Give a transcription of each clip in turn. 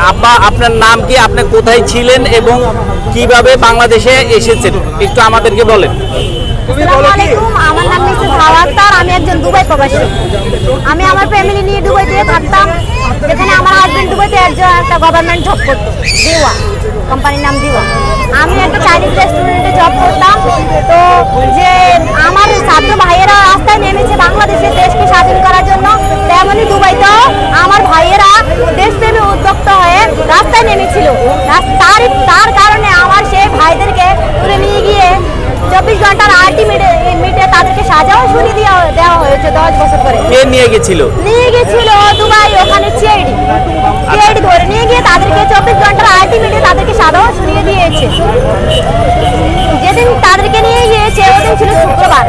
আব্বা আপনার নাম কি, আপনি কোথায় ছিলেন এবং কিভাবে বাংলাদেশে এসেছেন একটু আমাদেরকে বলেন। আসসালামু আলাইকুম, আমার নাম মিসেস হাওয়া আক্তার, আমি একজন দুবাই প্রবাসী। আমি আমার ফ্যামিলি নিয়ে দুবাইতে থাকতাম, যেখানে আমার হাজবেন্ড দুবাইতে একটা গভর্নমেন্ট জব করতো, দিওয়া কোম্পানির নাম দিওয়া। আমি একটা চাইনিজ রেস্টুরেন্টে জব করতাম। তো যে আমার ছাত্র ভাইয়েরা রাস্তায় নেমেছে বাংলাদেশের দেশকে স্বাধীন করার জন্য, তেমনই দুবাইতেও আমার ভাইয়েরা দেশপ্রেমী উদ্যোক্তা হয়ে রাস্তায় নেমেছিল। তার কারণে আমার সেই ভাইদেরকে তুলে নিয়ে গিয়ে 24 ঘন্টার আলটিমেটে তাদেরকে সাজাও শুনিয়ে দেওয়া হয়েছে 10 বছর করে। কে নিয়ে গেছিল? নিয়ে গেছিল দুবাই, ওখানে সিআইডি ধরে নিয়ে গিয়ে তাদেরকে 24 ঘন্টার আলটিমেটে তাদেরকে সাজাও শুনিয়ে দিয়েছে। যেদিন তাদেরকে নিয়ে গিয়েছে ওদিন ছিল শুক্রবার,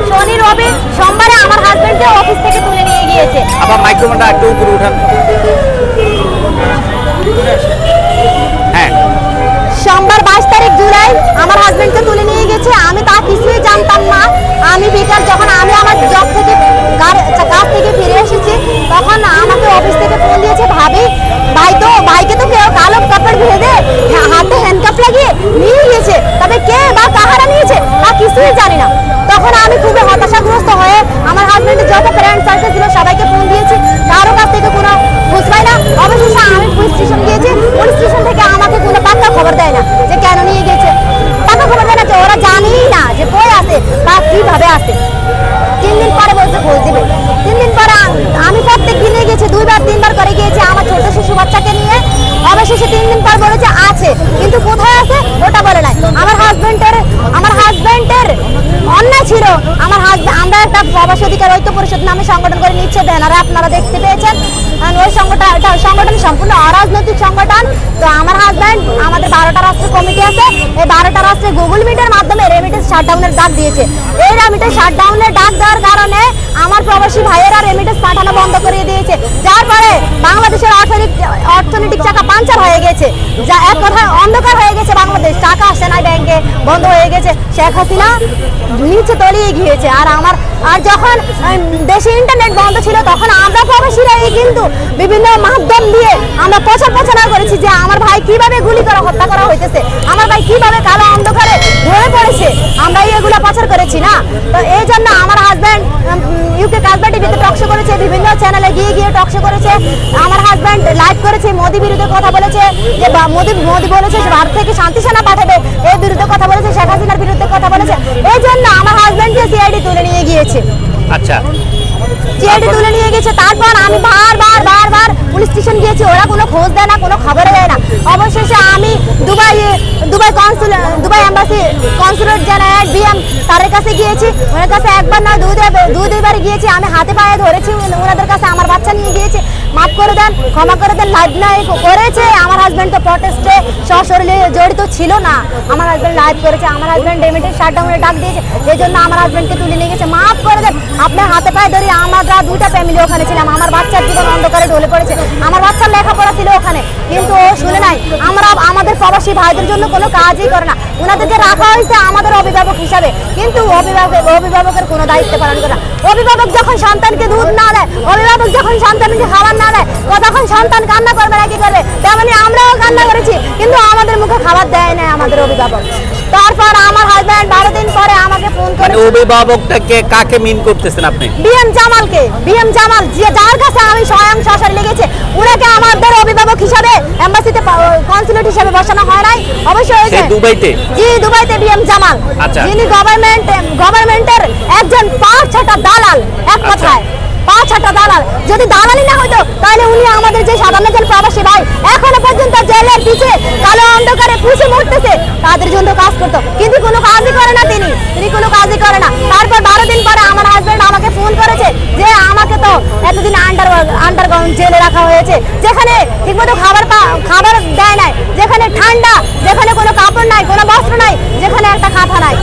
শনি রবি সোমবারে আমার হাজবেন্ডকে অফিস থেকে তুলে নিয়ে গিয়েছে। আবার মাইক্রোফোনটা একটু উপরে উঠান। হ্যাঁ, সোমবার 22 তারিখ জুলাই আমার হাজবেন্ডকে তুলে নিয়ে গেছে। আমি তা কিছুই জানতাম না। আমি বিকাল যখন আমি আমার জব থেকে কাজ থেকে ফিরে এসেছি, তখন আমাকে অফিস থেকে ফোন দিয়েছে, ভাইকে তো কেউ কালো কাপড় বেঁধে হাতে হ্যান্ডকাপ লাগিয়ে নিয়ে গেছে, তবে কে বা কাহারা নিয়েছে তা কিছুই জানি না। তখন আমি খুবই হতাশাগ্রস্ত হয়ে আমার হাজবেন্ডের যত ফ্রেন্ড সার্কেল ছিল সবাইকে ফোন দিয়েছি, কারো কাছ থেকে কোনো খোঁজ পাই না। অবশেষে আমি পুলিশ স্টেশন গিয়েছি, পুলিশ স্টেশন থেকে আমাকে কোনো পাক্কা খবর দেয় না যে কেন নিয়ে গেছে, পাক্কা খবর দেয় না যে ওরা জানেই না যে কই আছে বা কিভাবে আছে। 3 দিন পরে বলছে খোঁজ দিবে। 3 দিন পরে আমি প্রত্যেক দিনে গেছি, 2-3 বার করে গিয়েছি আমার ছোট শিশু বাচ্চাকে নিয়ে। অবশেষে 3 দিন পর বলেছে আছে, কিন্তু কোথায় আছে ওটা বলে নাই। আমার হাজবেন্ডের অন্যায় ছিল। আমরা একটা প্রবাসী অধিকার ঐক্য পরিষদ নামে সংগঠন করে নিচ্ছে, ব্যানারে আপনারা দেখতে পেয়েছেন। ওই সংগঠন সম্পূর্ণ অরাজনৈতিক সংগঠন। তো আমার হাজবেন্ড, আমাদের 12টা রাষ্ট্রের কমিটি আছে, এই 12টা রাষ্ট্রে গুগল মিটের মাধ্যমে রেমিটেন্স শাটডাউনের ডাক দিয়েছে। এই রেমিটেন্স শাটডাউনের ডাক দেওয়ার কারণে আমার প্রবাসী ভাইয়েরা রেমিটেন্স পাঠানো বন্ধ করে দিয়েছে, যার ফলে বাংলাদেশের অর্থনৈতিক চাকা পাঞ্চার হয়ে গেছে, যা এক কথায় অন্ধকার হয়ে গেছে। বাংলাদেশ টাকা আসে না, ব্যাংকে বন্ধ হয়ে গেছে, শেখ হাসিনা নিচে তলিয়ে গিয়েছে। আর যখন দেশে ইন্টারনেট বন্ধ ছিল, তখন আমরা প্রবাসীরা কিন্তু বিভিন্ন মাধ্যম দিয়ে আমরা প্রচার করেছি যে আমার ভাই কিভাবে গুলি করে হত্যা করা হইতেছে, আমার ভাই কিভাবে কালো অন্ধকারে ধরে পড়েছে, আমরা এগুলো প্রচার করেছি না। তো এই জন্য আমার হাজব্যান্ড ইউকে কাজবা টিভিতে টকশো করেছে, বিভিন্ন চ্যানেলে গিয়ে টকশো করেছে। আমার হাজব্যান্ড লাইভ করেছে, মোদি বিরুদ্ধে কথা বলেছে, যে মোদি বলেছে যে ভারত থেকে শান্তি সেনা পাঠাবে, এর বিরুদ্ধে কথা বলেছে, শেখ হাসিনার বিরুদ্ধে কথা বলেছে। এই জন্য আমার হাজব্যান্ডকে সিআইডি তুলে নিয়ে গিয়েছে। আচ্ছা, সিআইডি তুলে নিয়ে গেছে। তারপর আমি বারবার পুলিশ স্টেশন গিয়েছি, ওরা কোনো খোঁজ দেয় না, কোনো খবর দেয় না। অবশেষে আমি Dubai embassy consulate general BM স্যারের কাছে গিয়েছি। ওনার কাছে একবার নয় দুইবার গিয়েছি। আমি হাতে পায়ে ধরেছি ওনাদের কাছে, আমার বাচ্চা নিয়ে গিয়েছি, মাফ করে দেন, ক্ষমা করে দেন। লাইভ নাই করেছে আমার হাজব্যান্ড, তো প্রটেস্টে সশরীরে জড়িত ছিল না। আমার হাজব্যান্ড লাইভ করেছে, আমার হাজব্যান্ড রেমিটেন্স শাটডাউনে ডাক দিয়েছে, এই জন্য আমার হাজব্যান্ডকে তুলে নিয়ে গেছে। মাফ করে দেন, আপনার হাতে পায়ে ধরে। আমরা 2টা ফ্যামিলি ওখানে ছিলাম, আমার বাচ্চার জীবন অন্ধকারে ঢলে পড়েছে, আমার বাচ্চার লেখাপড়া ছিল ওখানে, কিন্তু ও শুনে নাই। আমাদের প্রবাসী ভাইদের জন্য কোনো কাজই করে না। ওনাদেরকে রাখা হয়েছে আমাদের অভিভাবক হিসাবে, কিন্তু অভিভাবকের কোনো দায়িত্ব পালন করে না। অভিভাবক যখন সন্তানকে দুধ না দেয়, অভিভাবক যখন সন্তানকে খাবার না দেয়, তখন সন্তান কান্না করবে না কি করবে? তেমনি আমরাও কান্না করেছি, কিন্তু আমাদের মুখে খাবার দেয় না আমাদের অভিভাবক। তারপর আমার হাজব্যান্ড 12 দিন পরে আমাকে ফোন করে। অভিভাবকটাকে কাকে মিন করতেছেন আপনি? বিএম জামাল, যার কাছে আমি স্বয়ং সশরীরে লেগেছে, উনাকে আমাদের অভিভাবক হিসাবে এম্বাসিতে কনসুলেট হিসাবে বসানো হয় নাই। অবশ্যই দুবাইতে, জি দুবাইতে বিএম জামাল, যিনি গভর্নমেন্টের একজন 5-6টা দালাল। এক কথায় 5-6টা দালাল। যদি দালালি না হতো তাহলে উনি আমাদের যে সাধারণ প্রবাসী ভাই এখনো পর্যন্ত জেলের পিছে কালো অন্ধকারে পুষে মরতেছে, তাদের জন্য কাজ করতো, কিন্তু কোনো কাজই করে না তিনি কোনো কাজই করে না। তারপর 12 দিন পরে আমার হাজব্যান্ড আমাকে ফোন করেছে যে আমাকে তো এতদিন আন্ডারগ্রাউন্ড জেলে রাখা হয়েছে, যেখানে ঠিকমতো খাবার দেয় নাই, যেখানে ঠান্ডা, যেখানে কোনো কাপড় নাই, কোনো বস্ত্র নাই, যেখানে একটা কাঁথা নাই।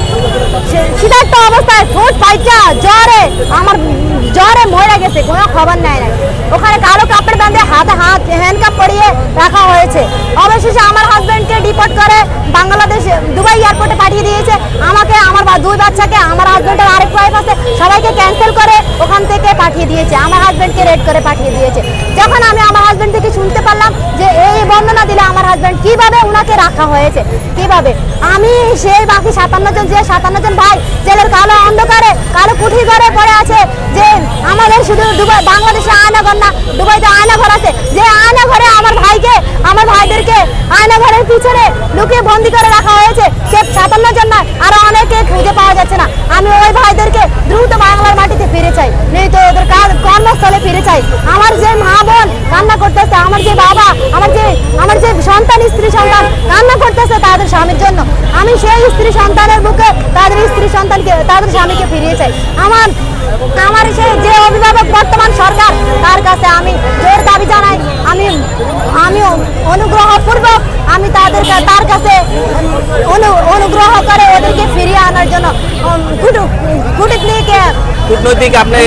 শীতার্থ অবস্থায় ফুট পাইচা জ্বরে মরে গেছে, কোনো খবর নেয় নাই। ওখানে কালো কাপড় বাঁধে হাতে হ্যান্ডকাপ পরিয়ে রাখা হয়েছে। অবশেষে আমার হাজব্যান্ডকে ডিপোর্ট করে বাংলাদেশ দুবাই এয়ারপোর্টে পাঠিয়ে দিয়েছে। আমাকে, আমার দুই বাচ্চাকে, আমার হাজবেন্ডের আরেক ওয়াইফ আছে, সবাইকে ক্যান্সেল করে ওখান থেকে পাঠিয়ে দিয়েছে। আমার হাজবেন্ডকে রেড করে পাঠিয়ে দিয়েছে। যখন আমি আমার হাজবেন্ড থেকে শুনতে পারলাম যে এই বর্ণনা দিলে আমার হাজবেন্ড কিভাবে ওনাকে রাখা হয়েছে, কিভাবে আমি সেই বাকি 57 জন, যে 57 জন ভাই জেলের কালো অন্ধকারে, কালো কুঠি ঘরে পড়ে আছে, যে আমাদের শুধু দুবাই, বাংলাদেশে আয়নাঘর না, দুবাইতে আয়নাঘর আছে, যে আয়নাঘরে আমার ভাইকে, আমার ভাইদেরকে আয়নাঘরের পিছনে লুকিয়ে বন্দি করে রাখা হয়েছে। সে 57 জন নয়, আরো অনেকে খুঁজে পাওয়া যাচ্ছে না। আমি ওই ভাইদেরকে দ্রুত বাংলার মাটিতে ফিরে চাই, নেই তো ওদের কর্মস্থলে ফিরে চাই। আমার যে মা বোন কান্না করতেছে, আমার যে বাবা, আমার যে সন্তান, স্ত্রী সন্তান কান্না করতেছে তাদের স্বামীর জন্য, আমি সেই স্ত্রী সন্তানের বুকে তাদের স্ত্রী সন্তানকে, তাদের স্বামীকে ফিরিয়ে চাই। আমার সেই যে অভিভাবক বর্তমান সরকার, তার কাছে আমি জোর দাবি জানাই, আমি অনুগ্রহপূর্বক আমি তার কাছে অনুগ্রহ করে ওদেরকে ফিরিয়ে আনার জন্য কূটনৈতিক আপনি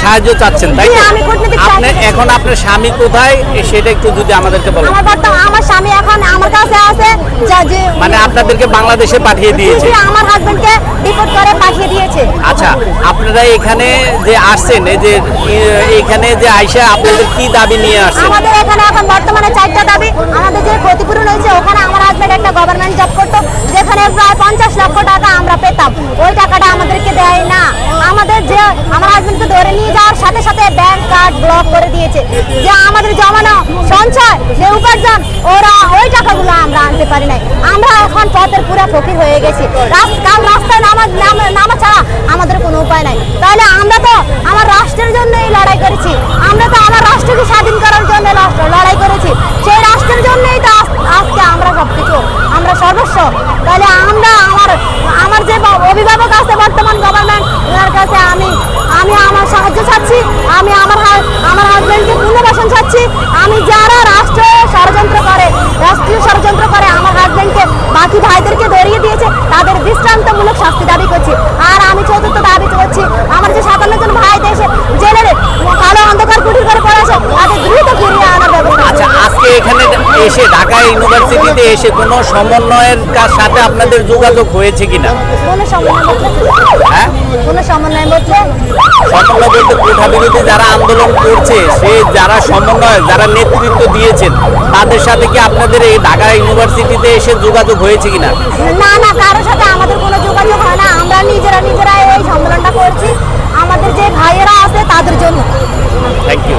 সাহায্য চাচ্ছেন, তাই তো? আমি কূটনৈতিক আপনি এখন আপনার স্বামী কোথায় সেটা একটু যদি আমাদেরকে বলেন। আমার স্বামী এখন আমার কাছে আছে, মানে আপনাদেরকে বাংলাদেশে পাঠিয়ে দিয়েছে? আমার হাজবেন্ডকে ডিপোর্ট করে পাঠিয়ে দিয়েছে। আচ্ছা, আপনারা এখানে যে আসছেন, এই যে এখানে যে আইসা আপনাদের কি দাবি নিয়ে আসছেন? আমাদের এখানে এখন বর্তমানে 4টা দাবি। আমাদের যে ক্ষতিপূরণ হয়েছে, ওখানে আমার হাজবেন্ড একটা গভর্নমেন্ট জব করতো, যেখানে প্রায় 50 লক্ষ টাকা আমরা পেতাম, ওই টাকাটা আমাদেরকে দেয় না। আমার হাজবেন্ডকে ধরে নিয়ে যাওয়ার সাথে সাথে ব্যাংক কার্ড ব্লক করে দিয়েছে। যে আমাদের জমানো সঞ্চয়, যে উপার্জন, ওরা ওই টাকাগুলো আমরা আনতে পারি নাই। আমরা এখন পথের পুরা ফকির হয়ে গেছি। রাস্তায় নামা ছাড়া আমাদের কোনো উপায় নাই। তাহলে আমরা তো আমার রাষ্ট্রের জন্যই লড়াই করেছি, আমরা তো আমার রাষ্ট্রকে স্বাধীন করার জন্য লড়াই করেছি। সেই রাষ্ট্রের জন্যই তো আজকে আমরা সবকিছু, আমরা সর্বস্ব। তাহলে আমার যে অভিভাবক আছে বর্তমান গভর্নমেন্ট, ওনার কাছে আমি আমার সাহায্য চাচ্ছি, আমি আমার হাজবেন্ডকে পুনর্বাসন চাচ্ছি। আমি যারা রাষ্ট্রীয় ষড়যন্ত্র করে আমার হাজবেন্ডকে, বাকি ভাইদেরকে ধরিয়ে দিয়েছে, তাদের দৃষ্টান্তমূলক শাস্তি দাবি করছি। আর আমি চতুর্থ দাবি করছি, আমার যে 57 জন ভাই দেশে জেলের কালো অন্ধকার কুটির করে পড়েছে, তাদের দ্রুত ফিরিয়ে আনার ব্যবস্থা। আচ্ছা, আজকে এখানে এসে ঢাকা ইউনিভার্সিটিতে এসে কোনো সমন্বয়ের সাথে আপনাদের যোগাযোগ হয়েছে কিনা? কোনো সমন্বয় বলতে, হ্যাঁ, কোনো সমন্বয় বলতে কোঠা বিরোধী যারা আন্দোলন করছে, যারা সমন্বয়, যারা নেতৃত্ব দিয়েছেন, তাদের সাথে কি আপনাদের এই ঢাকা ইউনিভার্সিটিতে এসে যোগাযোগ হয়েছে কিনা? না, কারোর সাথে আমাদের কোনো যোগাযোগ হয় না। আমরা নিজেরা এই সম্মেলনটা করছি আমাদের যে ভাইয়েরা আছে তাদের জন্য। Thank you.